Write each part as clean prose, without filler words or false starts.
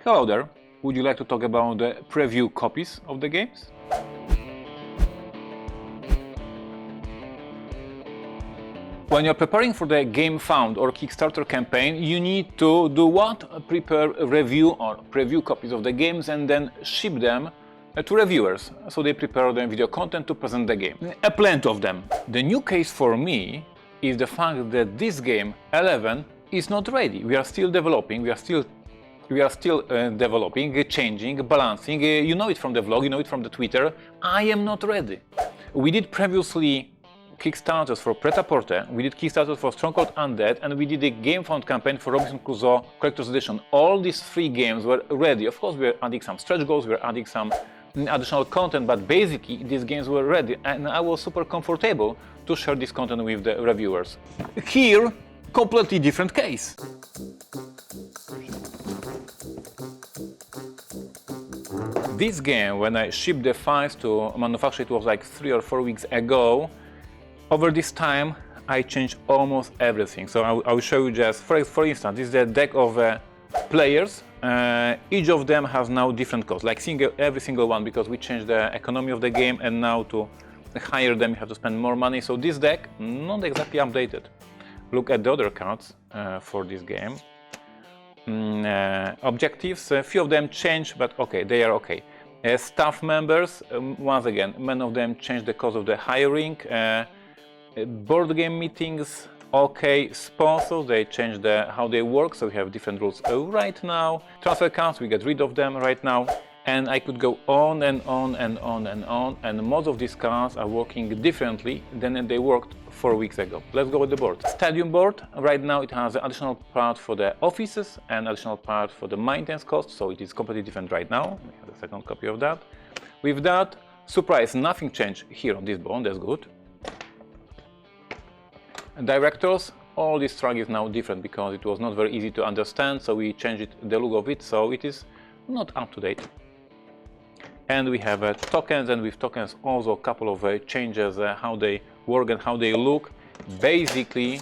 Hello there, would you like to talk about the preview copies of the games? When you're preparing for the Gamefound or Kickstarter campaign, you need to do what? Prepare a review or preview copies of the games and then ship them to reviewers, so they prepare the video content to present the game. A plenty of them. The new case for me is the fact that this game 11 is not ready. We are still developing, we are still developing, changing, balancing. You know it from the vlog, you know it from the Twitter. I am not ready. We did previously Kickstarters for Pret-a-Porter, we did Kickstarters for Stronghold Undead, and we did a Gamefound campaign for Robinson Crusoe Collector's Edition. All these 3 games were ready. Of course, we were adding some stretch goals, we were adding some additional content, but basically these games were ready, and I was super comfortable to share this content with the reviewers. Here, completely different case. This game, when I shipped the files to manufacture, it was like 3 or 4 weeks ago. Over this time, I changed almost everything. So I will show you just, for instance, this is the deck of players. Each of them has now different costs, like every single one, because we changed the economy of the game, and now to hire them you have to spend more money. So this deck, not exactly updated. Look at the other cards for this game. Objectives, a few of them changed, but okay, they are okay. Staff members, once again, many of them changed the cost of the hiring. Board game meetings, okay. Sponsors, they changed how they work, so we have different rules right now. Transfer cards, we get rid of them right now. And I could go on and on and on and on, and most of these cards are working differently than they worked 4 weeks ago. Let's go with the board. Stadium board, right now it has an additional part for the offices and additional part for the maintenance costs, so it is completely different right now. We have a second copy of that. With that, surprise, nothing changed here on this board, that's good. And directors, all this track is now different because it was not very easy to understand, so we changed it, the look of it, so it is not up to date. And we have tokens, and with tokens also a couple of changes, how they work and how they look. Basically,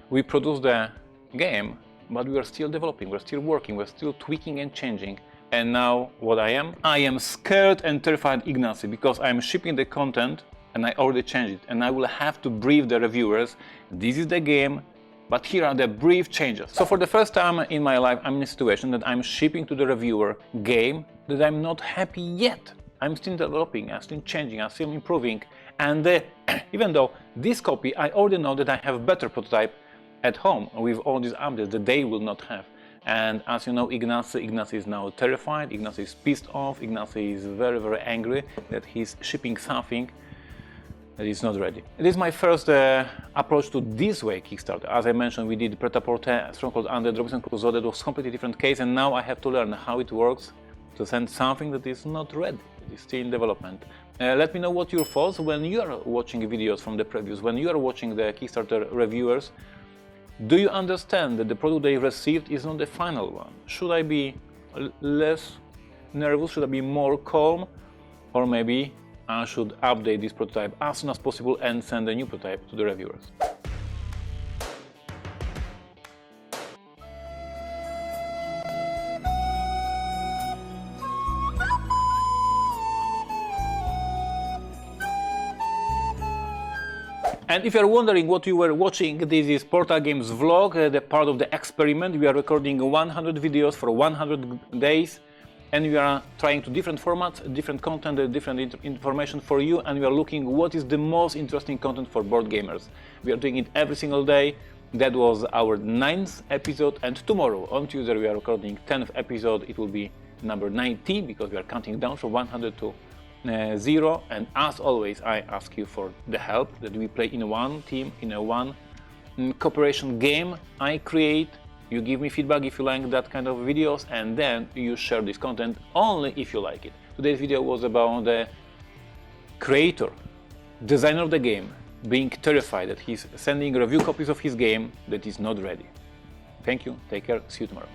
we produce the game, but we are still developing, we're still working, we're still tweaking and changing. And now what I am scared and terrified, Ignacy, because I'm shipping the content and I already changed it, and I will have to brief the reviewers. This is the game, but here are the brief changes. So for the first time in my life, I'm in a situation that I'm shipping to the reviewer game that I'm not happy yet. I'm still developing, I'm still changing, I'm still improving. And even though this copy, I already know that I have better prototype at home with all these updates that they will not have. And as you know, Ignacy is now terrified, Ignacy is pissed off, Ignacy is very, very angry that he's shipping something that is not ready. It is my first approach to this way Kickstarter. As I mentioned, we did Pret-a-Porter, Stronghold Undead, Robinson Crusoe, that was a completely different case, and now I have to learn how it works to send something that is not ready, that is still in development. Let me know what your thoughts when you are watching videos from the previews, when you are watching the Kickstarter reviewers. Do you understand that the product they received is not the final one? Should I be less nervous? Should I be more calm? Or maybe I should update this prototype as soon as possible and send a new prototype to the reviewers. And if you're wondering what you were watching, this is Portal Games vlog, the part of the experiment. We are recording 100 videos for 100 days. And we are trying to different formats, different content, different information for you, and we are looking what is the most interesting content for board gamers. We are doing it every single day. That was our 9th episode, and tomorrow on Tuesday we are recording 10th episode. It will be number 90 because we are counting down from 100 to 0. And as always, I ask you for the help that we play in one team, in a one cooperation game I create. You give me feedback if you like that kind of videos, and then you share this content only if you like it. Today's video was about the creator, designer of the game, being terrified that he's sending review copies of his game that is not ready. Thank you, take care, see you tomorrow.